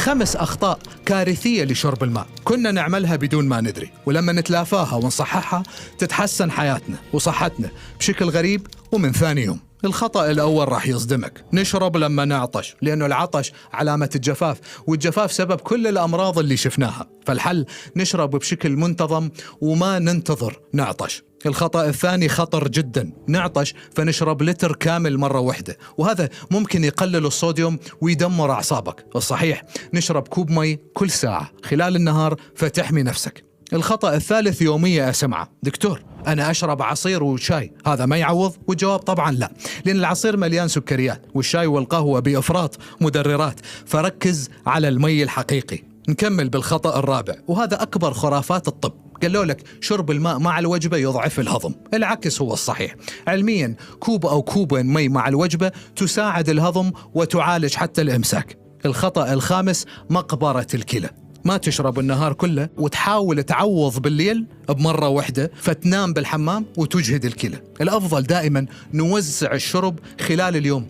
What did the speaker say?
5 أخطاء كارثية لشرب الماء كنا نعملها بدون ما ندري، ولما نتلافاها ونصححها تتحسن حياتنا وصحتنا بشكل غريب ومن ثاني يوم. الخطأ الأول راح يصدمك، نشرب لما نعطش، لأنه العطش علامة الجفاف، والجفاف سبب كل الأمراض اللي شفناها. فالحل نشرب بشكل منتظم وما ننتظر نعطش. الخطأ الثاني خطر جدا، نعطش فنشرب لتر كامل مرة واحدة، وهذا ممكن يقلل الصوديوم ويدمر أعصابك. الصحيح نشرب كوب مي كل ساعة خلال النهار فتحمي نفسك. الخطأ الثالث يومية أسمعه، دكتور أنا أشرب عصير وشاي، هذا ما يعوض؟ والجواب طبعا لا، لأن العصير مليان سكريات والشاي والقهوة بإفراط مدررات، فركز على المي الحقيقي. نكمل بالخطأ الرابع، وهذا أكبر خرافات الطب. قالوا لك شرب الماء مع الوجبة يضعف الهضم، العكس هو الصحيح. علميا كوب أو كوبين مي مع الوجبة تساعد الهضم وتعالج حتى الإمساك. الخطأ الخامس مقبرة الكلى، ما تشرب النهار كله وتحاول تعوض بالليل بمرة واحدة فتنام بالحمام وتجهد الكلى. الأفضل دائما نوزع الشرب خلال اليوم،